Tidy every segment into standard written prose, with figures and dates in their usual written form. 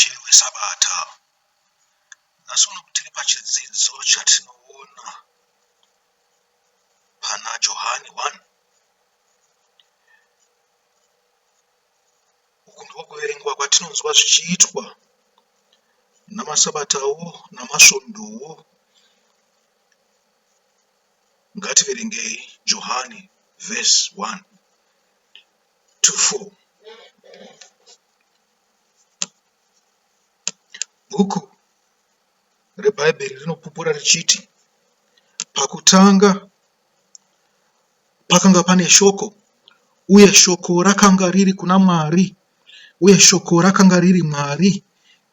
musheri weSabata. Nasona kutiri pachidzidzo chatinoona pana Johani 1. Uku ndiko kuverengwa kwatinonzwa zvichiitwa namasabatawo namasvondowo. Ngativerengei Johani verse 1 to 4. Bhuku reBhaibheri rinopupura richiti, pakutanga pakanga pane shoko, uye shoko rakanga riri kuna Mwari, uye shoko rakanga riri Mwari.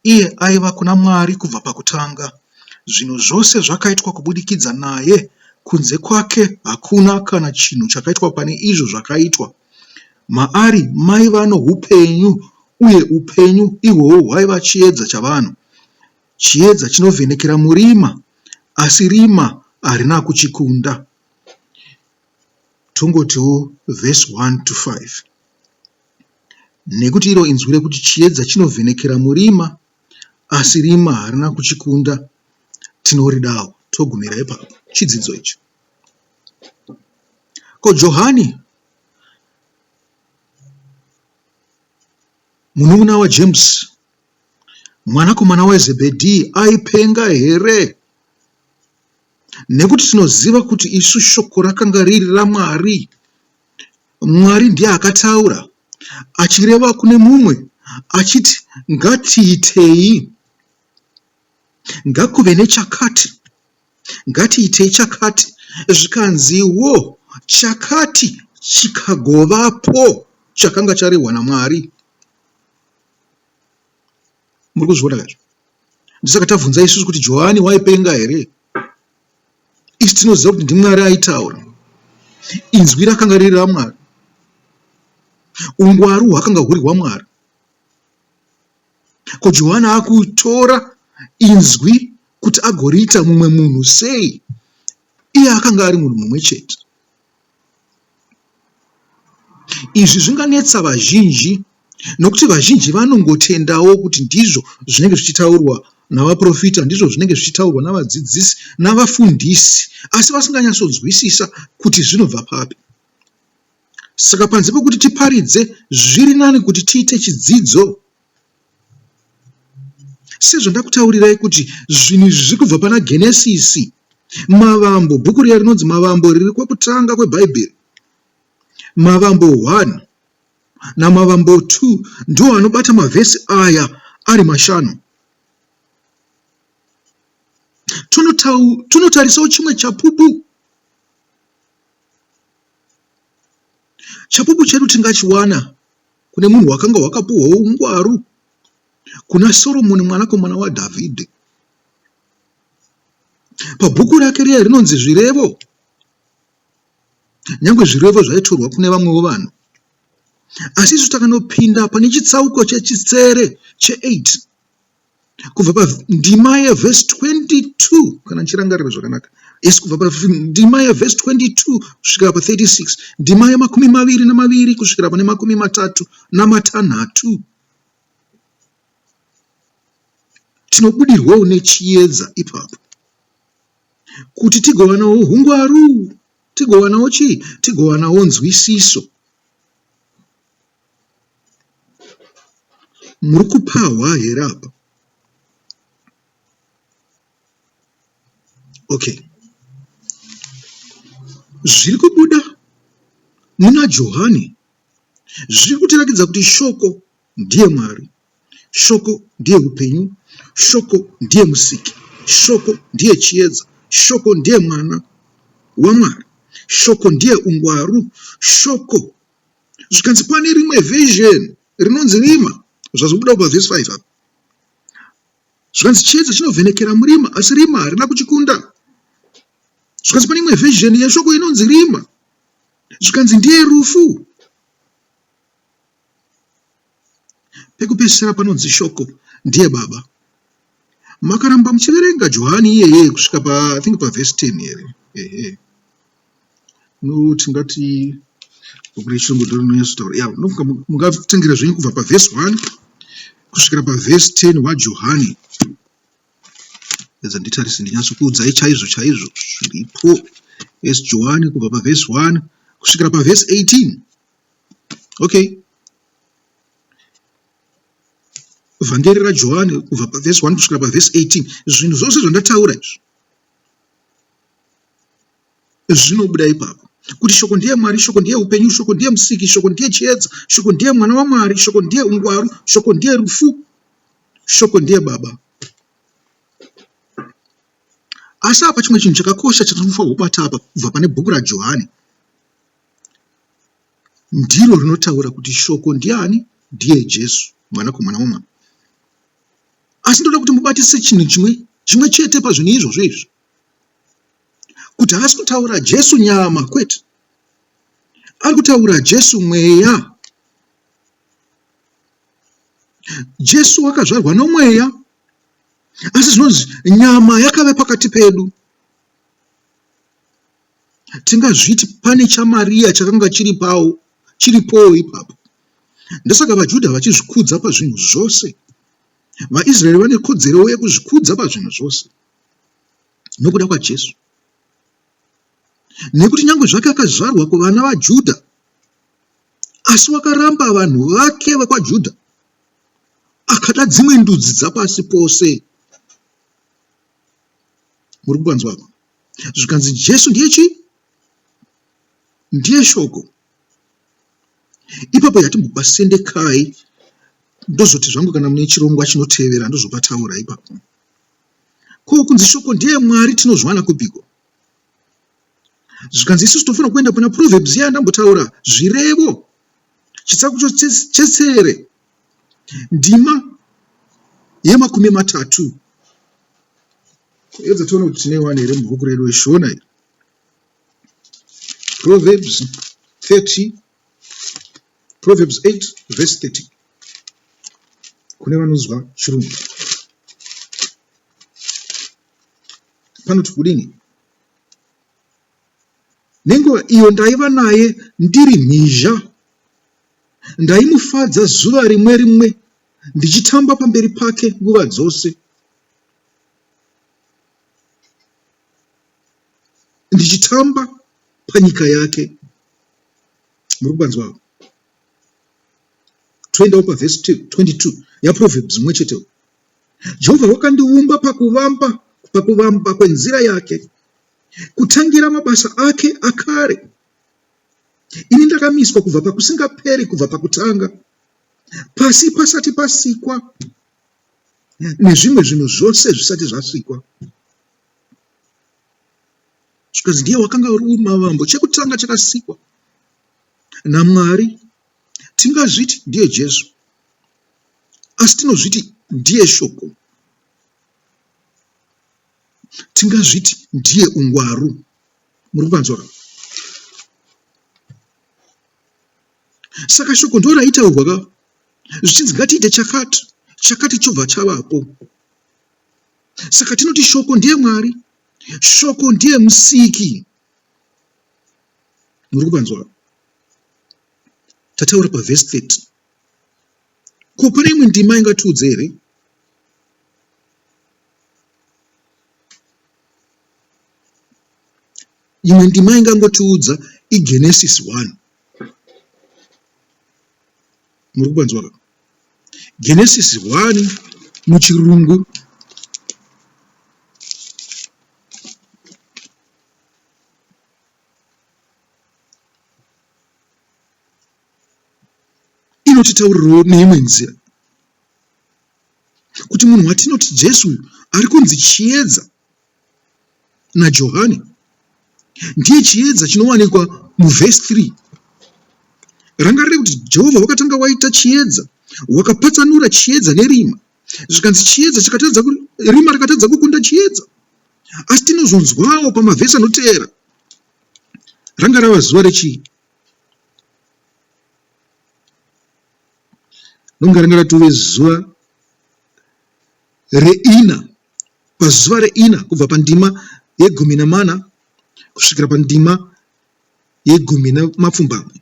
Iye aiva kuna Mwari kubva pakutanga. Zvinhu zvose zvakaitwa kubudikidza naye. Kunze kwake hakuna kana chinhu chakaitwa pane izvo zvakaitwa. Maari maiva noupenyu, uye upenyu ihwohwo hwaiva chiedza chavanhu. Chiedza chinovhenekera murima, asi rima harina kuchikunda. Tongotiwo verse 1 to 5. Nekuti iro inzwi rekuti chiedza chinovhenekera murima, asi rima harina kuchikunda, tinoridawo. Togumira ipapo chidzidzo ichi. Ko Johani, munun'una waJames, mwanakomana waZebhedhi, aipenga here? Nekuti tinoziva kuti isu shoko rakanga riri raMwari. Mwari ndiye akataura, achireva kune mumwe, achiti ngatiitei, ngakuve nechakati, ngatiitei chakati. Zvikanziwo chakati chikagovapo, chakanga charehwa naMwari. Muri kuzviona kazvo? Ndisaka tabvunza isusu kuti Johani waipenga here? Isi tinoziva kuti ndiMwari aitaura. Inzwi rakanga riri raMwari. Ungwaru hwakanga huri hwaMwari. Ko Johani akutora inzwi kuti agoriita mumwe munhu sei? Iye akanga ari munhu mumwe chete. Izvi zvinganetsa vazhinji, nokuti vazhinji vanongotendawo kuti ndizvo zvinenge zvichitaurwa navaprofita, ndizvo zvinenge zvichitaurwa navadzidzisi navafundisi, asi vasinganyatsonzwisisa kuti zvinobva papi. Saka panze pokuti tiparidze, zviri nani kuti tiite chidzidzo. Sezvo ndakutaurirai kuti zvinhu izvi zviri kubva pana Genesisi, Mavambo, bhuku riya rinonzi Mavambo riri kwekutanga kweBhaibheri, Mavambo 1 naMavambo 2 ndiwo anobata mavhesi aya ari 5. Tunotarisawo chimwe chapupu. Chapupu chedu tingachiwana kune munhu wakanga wakapuhwawo ungwaru, kuna Soromoni mwanakomana waDhavhidhi. Pabhuku rake riya rinonzi Zvirevo, nyangwe zvirevo zvaitorwa kune vamwewo vanhu. Asi isu takanopinda pane chitsauko chechisere che8 kubva pandima yevhesi 22, kana ndichirangarira zvakanaka. Yes, kubva pandima yevhesi 22 kusvikira pa36, ndima ye22 kusvikira pane 36. Tinobudirwawo nechiedza ipapo kuti tigowanawo hungwaru, tigowanawo chii? Tigowanawo nzwisiso. Muri kupahwa here apa? Okay. Zviri kubuda muna Johani zviri kutirakidza kuti shoko ndiye Mwari, shoko ndiye upenyu, shoko ndiye musiki, shoko ndiye chiedza, shoko ndiye mwana waMwari, shoko ndiye ungwaru, shoko. Zvikanzi pane rimwe version rinonzi rima, zvazobuda pavhesi 5 apa. Zvikanzi chiedza chinovhenekera murima, asi rima harina kuchikunda. Zvikanzi pane imwe version yeshoko inonzi rima, zvikanzi ndiye rufu. Pekupesera panonzi shoko ndiye baba. Makaramba muchiverenga Johani iyeye kusvika I think pavhesi 10 here. Tingati mungatengira zvenyu kubva pavhesi 1 kusvikira pavhesi 10 waJohani. Edza nditarise ndinyatsokuudzai chaizvo zviripo. Yes, Johani kubva pavhesi 1 kusvikira pavhesi 18. Okay. Vhangeri raJohani kubva pavhesi 1 kusvikira pavhesi 18. Zvinhu zvose zvandataura izvi zvinobuda ipapo. Kuti shoko ndiye Mwari, shoko ndiye upenyu, shoko ndiye musiki, shoko ndiye chiedza, shoko ndiye mwana waMwari, shoko ndiye ungwaru, shoko ndiye rufu, shoko ndiye Baba. Asi apa chimwe chinhu chakakosha chatinofanira kubata apa kubva pane bhuku raJohani ndiro rinotaura kuti shoko ndiani? Ndiye Jesu, mwanakomana waMwari. Asi ndoda kuti mubatise chinhu chimwe chete pazvinhu izvozvo izvi, kuti haasi kutaura Jesu nyama, kwete. Ari kutaura Jesu mweya. Jesu wakazvarwa nomweya, asi zvinonzi nyama yakave pakati pedu. Tingazviti pane chaMaria chakanga chiripo ipapo. Ndosaka vaJudha vachizvikudza pazvinhu zvose. VaIsraeri vane kodzero yekuzvikudza pazvinhu zvose nokuda kwaJesu. Nekuti nyange zvake akazvarwa kuvana vaJudha, asi wakaramba vanhu vake vekwaJudha, akada dzimwe ndudzi dzapasi pose. Muri kubanzwa apa? Zvikanzi Jesu ndiye chi? Ndiye shoko. Ipapo yatimbopasendekai ndozoti zvangu kana mune chirongwa chinotevera ndozopataura ipapo. Ko kunzi shoko ndiye Mwari tinozwana kupiko? Zvikanzi isusu tofanira kuenda kuna Proverbs yandambotaura zvirevo chitsauko chetsere ndima ye30. Edza toona kuti tine wani here mubhuku redu reshona iri. Proverbs 30, Proverbs 8 verse 30. Kune vanonzwa chirungu. Panoti kudini? Nenguva iyo ndaiva naye ndiri mhizha, ndaimufadza zuva rimwe rimwe, ndichitamba pamberi pake nguva dzose. Ndichitamba panyika yake. Muri kubanzwa? Toendawo pavhesi 22 yaProverbs mumwe chetewo. Jehovha wakandiumba pakuvamba kwenzira yake, kutangira mabasa ake akare. Ini ndakamiswa kubva pakusingaperi, kubva pakutanga, pasi pasati pasikwa, nezvimwe zvinhu zvose zvisati zvasikwa. Zvikanzi ndiye wakanga uri mavambo, chekutanga chakasikwa naMwari. Tingazviti ndiye Jesu, asi tinozviti ndiye shoko. Tingazviti ndiye ungwaru. Muri kubanzwa? Saka shoko ndo raitaurwa zvichinzi ngatiite chakati chobva chavapo. Saka tinoti shoko ndiye Mwari, shoko ndiye musiki. Muri kubanzwa? Tataura pavhesi 30. Ko pane imwe ndima ingatiudze here? Imwe ndima ingangotiudza iGenesis 1. Muri kubanzwa? Genesis 1 muchirungu inotitaurirawo neimwe nzira, kuti munhu watinoti Jesu ari kunzi chiedza naJohani ndiye chiedza chinowanikwa muvhesi 3. Rangarire kuti Jehovha wakatanga waita chiedza, wakapatsanura chiedza nerima. Zvikanzi chiedza chikatadza, rima rakatadza kukunda chiedza. Asi tinozonzwawo pamavhesi anoteera. Ranga rava zuva rechii? Nonga ranga ratove zuva reina. Pazuva reina kubva pandima ye14 kusvikira pandima ye10 mapfumbamwe.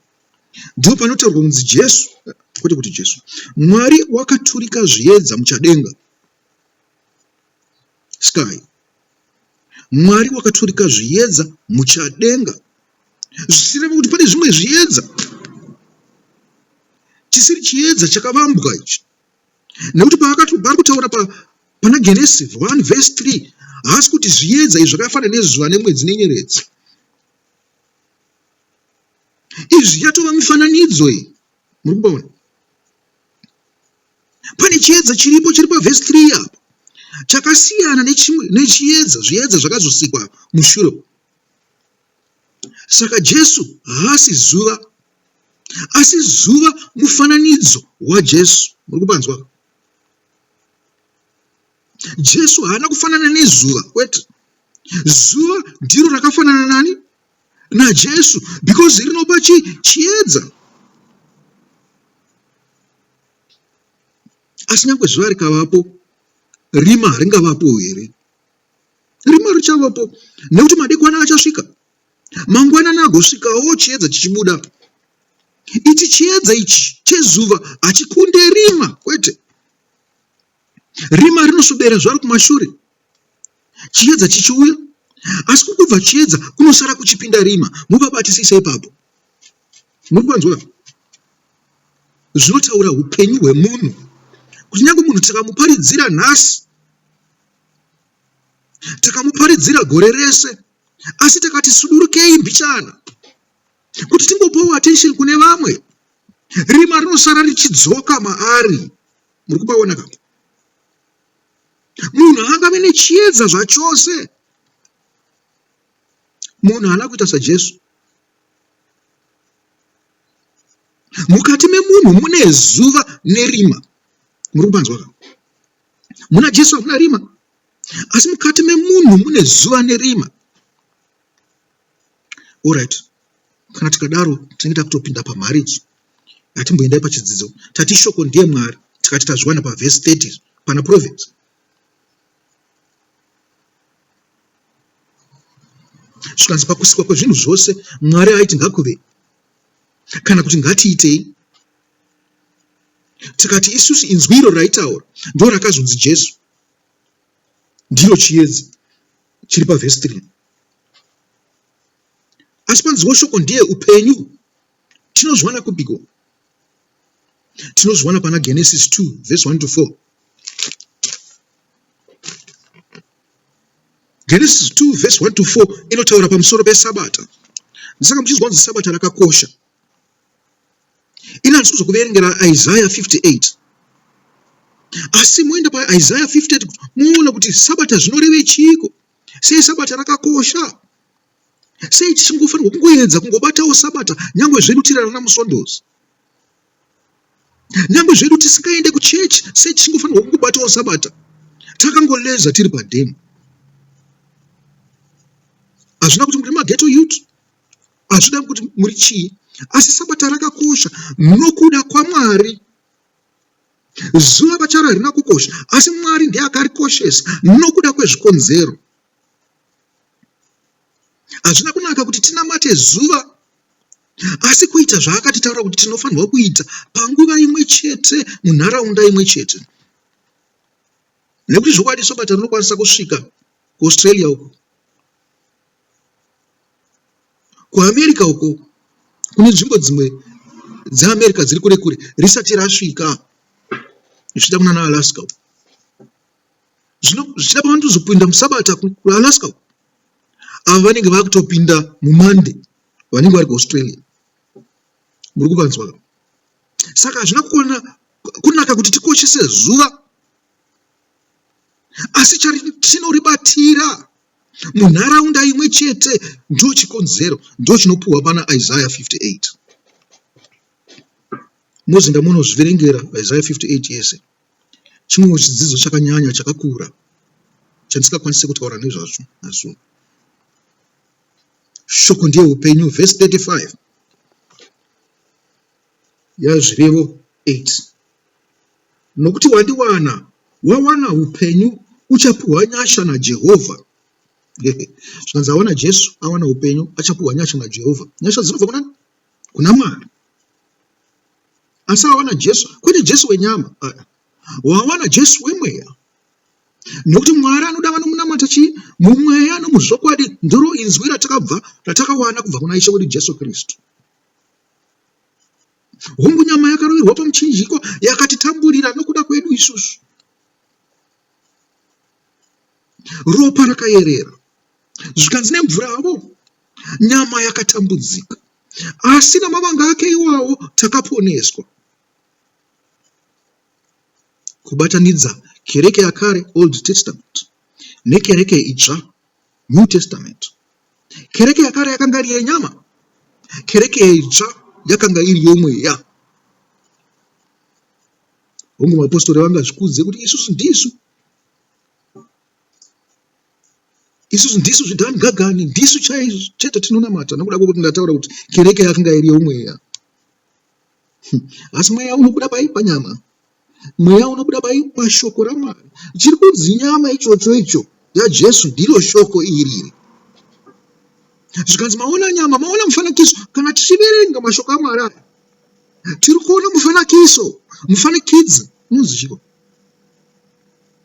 Ndipo panotaurwa kunzi Jesu kwete kuti Jesu. Mwari wakaturika zviedza muchadenga, sky. Mwari wakaturika zviedza muchadenga, zvisireva kuti pane zvimwe zviedza, chisiri chiedza chakavambwa ichi. Nekuti paari kutaura pana Genesis 1 verse 3, haasi kuti zviedza izvi zvakafanana nezuva nemwedzi nenyeredzi. Izvi yatova mifananidzo iyi. Muri kuona? Pane chiedza chiripo chiri pavhesi 3 apo, chakasiyana nechiedza, zviedza zvakazosikwa mushure. Saka Jesu haasi zuva, asi zuva mufananidzo waJesu. Muri kupanzwa? Jesu haana kufanana nezuva, kwete. Zuva ndiro rakafanana nani? naJesu, because rinopa chiedza. Asi nyangwe zuva rikavapo, rima haringavapo here? Rima richavapo, nekuti madekwana achasvika, mangwanani agosvikawo chiedza chichibuda. Ichi chiedza ichi chezuva hachikunde rima, kwete. Rima rinosobera zvaro kumashure, chiedza chichiuya, asi kubva chiedza kunosara kuchipinda rima. Muvabatisisa ipapo. Muri kuvanzwa? Zvinotaura upenyu hwemunhu, kuti nyange munhu takamuparidzira nhasi, takamuparidzira gore rese, asi takati sudurukei mbichana kuti tingopawo attention kune vamwe, rima rinosara richidzoka maari. Muri kupaona kapo? Munhu angave nechiedza zvachose, munhu haana kuita saJesu. Mukati memunhu mune zuva nerima. Muri kupanzwa kapo? Muna Jesu hamuna rima, asi mukati memunhu mune zuva nerima. Alright, kana tikadaro tinenge takutopinda pamarriage. Hatimboendai pachidzidzo. Tati shoko ndiye Mwari, tikati tazviwana pavhesi 30 pana Proverbs. Zvikanzi pakusikwa kwezvinhu zvose Mwari aiti ngakuve, kana kuti ngatiitei. Tikati isusu inzwi iro raitaura ndo rakazonzi Jesu, ndiro chiedza chiri pavhesi 3. Asi panziwo shoko ndiye upenyu, tinozviwana kupiko? Tinozviwana pana Genesis 2 verse 1 to 4. Genesis 2 verse 1 to 4 inotaura pamusoro pesabata. Ndisaka muchizwa kuti sabata rakakosha. Ina ndisuzo kuverengera Isaiah 58. Asi muenda pa Isaiah 58 muona kuti sabata zvinoreve chiko. Sei sabata rakakosha? Sei tichingofanirwa kungoedza kungobatawo sabata nyangwe zvedu tirara namusondozi? Nyangwe zvedu tisingaende kuchechi, sei tichingofanirwa kungobatawo sabata? Takangoleza tiri pademo. Hazvina kuti muri mageto youth, hazvina kuti muri chii, asi sabata rakakosha nokuda kwaMwari. Zuva pacharo harina kukosha, asi Mwari ndiye akarikoshesa nokuda kwezvikonzero. Hazvina kunaka kuti tinamate zuva, asi kuita zvaakatitaura kuti tinofanirwa kuita panguva imwe chete, munharaunda imwe chete. Nekuti zvokwadi sabata rinokwanisa kusvika kuAustralia uko, kuAmerica uko, kune nzvimbo dzimwe dzeAmerica dziri kure kure risati rasvika, zvichida kuna naAlaska uko. Zvichida pavandozopinda musabata kuAlaska uko, ava vanenge vakutopinda muMonday vanenge vari kuAustralia. Muri kuvanzwa? Saka hazvina kunaka kuti tikoshese zuva, asi tinoribatira munharaunda imwe chete ndo chikonzero, ndo chinopuhwa pana Isaiah 58. Mozi ndamunozviverengera Isaiah 58 yese. Chimwe chidzidzo chakanyanya chakakura chandisingakwanisi kutaura nezvazvo naso. Shoko ndiye upenyu, verse 35 yazvirevo 8. Nokuti wawana upenyu, uchapuhwa nyasha naJehovha. Zvikanzi awana Jesu, awana upenyu, achapuhwa nyasha naJehovha. Nyasha dzinobva kunani? Kuna Mwari. asi wawana Jesu, kwete Jesu wenyama, wawana Jesu wemweya. Nokuti Mwari anoda vanomunamata chii? Mumweya nomuzvokwadi. Ndiro inzwi ratakawana kubva kuna Ishe wedu Jesu Kristu. Hongu nyama yakaroverwa pamuchinjikwa yakatitamburira nokuda kwedu isusu. Ropa rakayerera, zvikanzi nemvuravo, nyama yakatambudzika, asi namavanga ake iwawo takaponeswa. Kubatanidza kereke yakare Old Testament nekereke itsva New Testament. Kereke yakare yakanga iri yenyama, kereke itsva yakanga iri yomweya. Hongu mapostori vangazvikudze kuti isusu ndisu zvidhani gagani, ndisu chete tinonamata, nokuda kwokuti ndataura kuti kereke yakanga iri yomweya. Asi mweya unobuda panyama, mweya unobuda pashoko raMwari. Chiri kunzi nyama icho yaJesu ndiro shoko iriri. Zvikanzi maona nyama, maona mufanakiso. Kana tichiverenga mashoko aMwari aya, tiri kuona mufananidzo,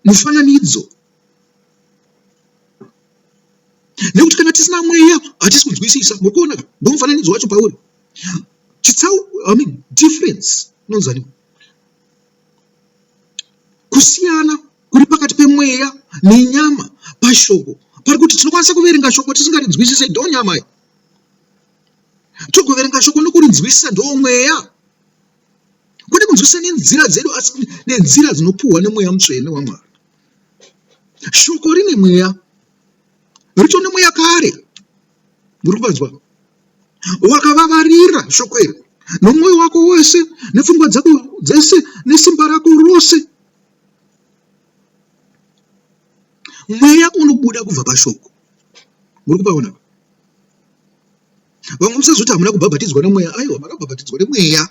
mufananidzo. Nekuti kana tisina mweya hatisi kunzwisisa. Muri kuona ndomufananidzo wacho pauri. Difference nonzani, kusiyana kuri pakati pemweya nenyama pashoko. Pari kuti tinokwanisa kuverenga shoko tisingarinzwisise, ndo nyama iyi. Togoverenga shoko nokurinzwisisa, ndo mweya. Kwete kunzwisisa nenzira dzedu, asi nenzira dzinopuhwa nemweya mutsvene waMwari. Shoko rine mweya, rito nemweya kare. Muri kuvanzwa? Wakavavarira shoko iri nomwoyo wako wose, nepfungwa dzako dzese, nesimba rako rose. Mweya unobuda kubva pashoko. Muri kupaona? Vamwe musazoti hamuna kubhabhatidzwa nemweya. Aiwa, makabhabhatidzwa nemweya.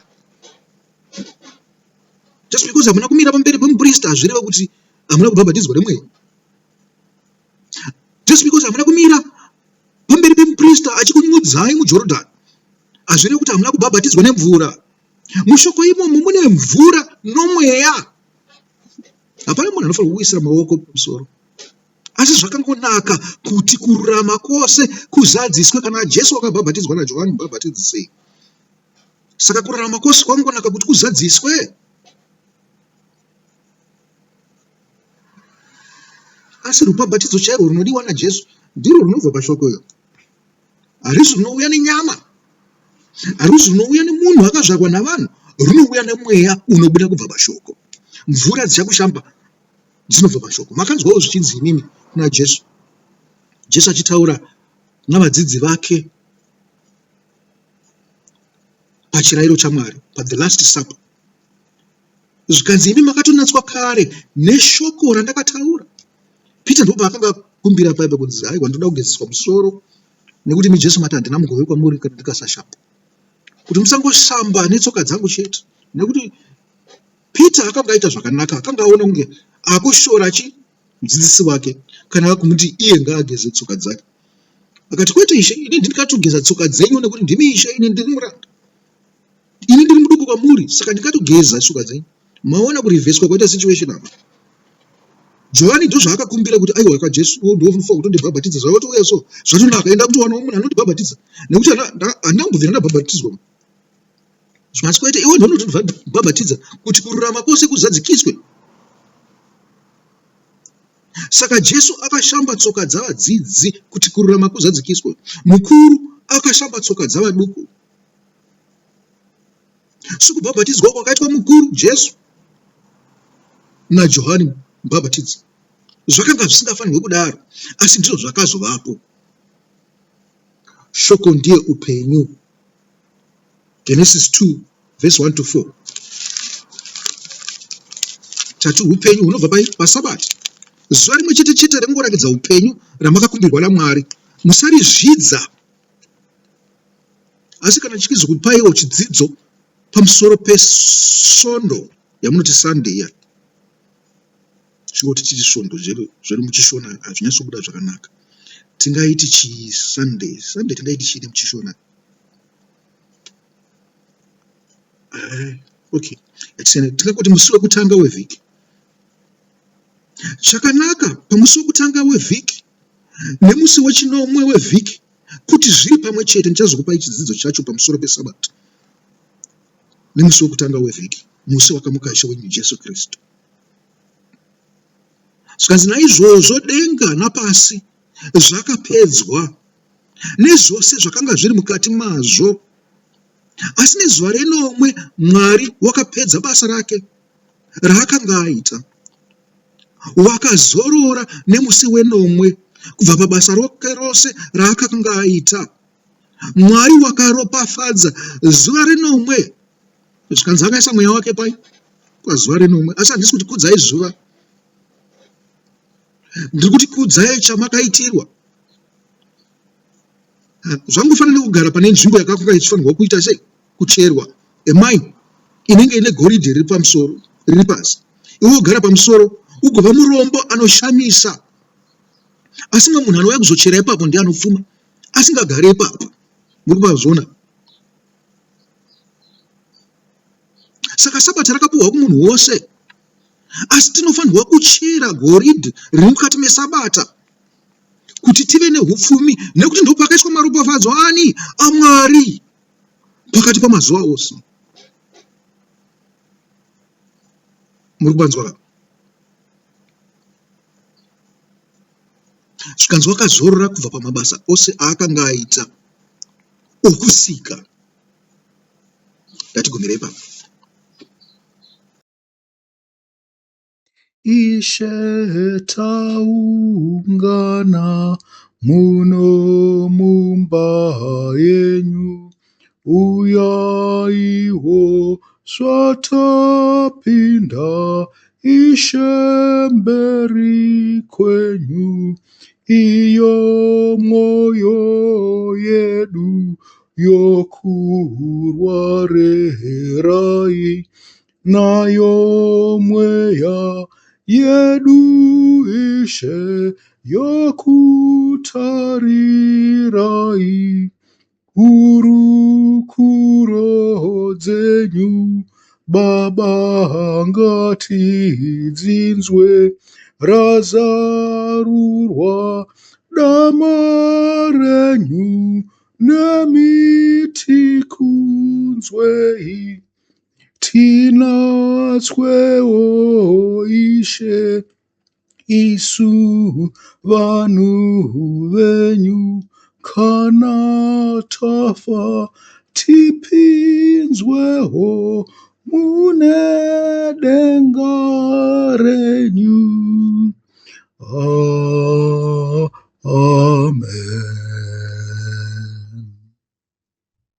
Just because hamuna kumira pamberi pemuprista hazvireva kuti hamuna kubhabhatidzwa nemweya. Just because hamuna kumira pamberi pemuprista achikunyudzai muJorodhani hazvireva kuti hamuna kubhabhatidzwa nemvura. Mushoko imomo mune mvura nomweya. Hapana munhu anofanira kuwisira maoko pamusoro. Asi zvakangonaka kuti kururama kwose kuzadziswe kana Jesu akabhabhatidzwa naJohani Mubhabhatidzi sei. Saka kururama kwose kwangonaka kuti kuzadziswe. Asi rubhabhatidzo chairwo runodiwa naJesu ndirwo runobva pashoko iro. Harizvi runouya nenyama, harizvi runouya nemunhu akazvarwa navanhu, runouya nemweya unobuda kubva pashoko. Mvura dzichakushamba dzinobva pashoko. Makanzwawo zvichinzi inini kuna Jesu, Jesu achitaura navadzidzi vake pachirayiro chaMwari, the Last Supper. Zvikanzi imi makatonatswa kare neshoko randakataura. Peter ndo paakanga kumbira paipa kunzi aiwa ndoda kugezeswa musoro, nekuti imi Jesu mati handina mugove kwamuri kana ndikasashamba. Kuti musangosamba netsoka dzangu chete. Nekuti Peter akanga aita zvakanaka, akanga aona kunge akushora mudzidzisi wake kana kumuti iye ngaageze tsoka dzake. Akati kwete Ishe, ini ndikatogeza tsoka dzenyu nekuti ndimi Ishe, ini ndiri muranda. Ini ndiri muduku kwamuri, saka ndikatogeza tsoka dzenyu. Maona kurivheswa kwaita situation apa. Johani ndo zvaakakumbira kuti aiwa kwaJesu ndofa kutondibhabhatidza zvawatouya so. Zvatonaka enda kuti wanawo munhu anondibhabhatidza. Nekuti handambobvira ndabhabhatidzwa. Zvimasi kwaita iwe ndonotondibhabhatidza kuti kururama kwose kuzadzikiswe. Saka Jesu akashamba tsoka dzavadzidzi kuti kururama kuzadzikiswe. Mukuru akashamba tsoka dzavaduku. Sikubhabhatidzwa kwakaitwa mukuru Jesu naJohani Mubhabhatidzi zvakanga zvisingafanirwe kudaro, asi ndizvo zvakazovapo. Shoko ndiye upenyu. Genesis 2 verse 1 to 4. Tatu upenyu hunobva paSabata. Zuva rimwe chete chete ringorakidza upenyu ramakakumbirwa naMwari. Musarizvidza. Asi kana chichizokupaiwo chidzidzo pamusoro pesvondo yamunoti Sunday ya. Chingoti titi svondo zviri muchishona hazvinyatsobuda zvakanaka. Tingaiti Sunday tingaiti chini muchishona? Okay, tingati kuti musi wekutanga wevhiki. Chakanaka pamusi wekutanga wevhiki nemusi wechinomwe wevhiki kuti zviri pamwe chete. Ndichazokupai chidzidzo chacho pamusoro pesabata nemusi wekutanga wevhiki, musi wakamuka Ishe wenyu Jesu Kristu. Zvikanzi naizvozvo denga napasi zvakapedzwa nezvose zvakanga zviri mukati mazvo, asi nezuva renomwe Mwari wakapedza basa rake raakanga aita. Wakazorora nemusi wenomwe kubva pabasa roke rose raakanga aita. Mwari wakaropafadza zuva renomwe. Zvikanzi akaisa mweya wake pai pazuva renomwe. Asi handisi kuti kudzai zuva, ndiri kuti kudzai chamakaitirwa. Zvangofanira kugara pane nzvimbo yakakanga ichifanirwa kuita sei? Kucherwa emai inenge ine goridhe riri pamusoro, riri pasi. Iwe ugara pamusoro ugova murombo anoshamisa. Asi munhu anouya kuzochera ipapo ndiye anopfuma, asingagare ipapo. Muri kupazviona? Saka sabata rakapuhwa kumunhu wose, asi tinofanirwa kuchera goridhe riri mukati mesabata kuti tive nehupfumi, nekuti ndo pakaiswa maropafadzo ani aMwari pakati pamazuva ose. Muri kubanzwa? Zvikanzi wakazorora kubva pamabasa ose aakanga aita okusika. Ngatigomerei ipapo. Ishe taungana muno mumba yenyu, uyaiwo zvatapinda Ishe mberi kwenyu, iyo mwoyo yedu yokurwarerai, nayo mweya yedu Ishe yokutarirai. Urukuro dzenyu Baba ngatidzinzwe, razarurwa dama renyu nemiti kunzwei. Tinatswewo Ishe isu vanhu venyu, kana tafa tipinzweho mune denga renyu. Amen.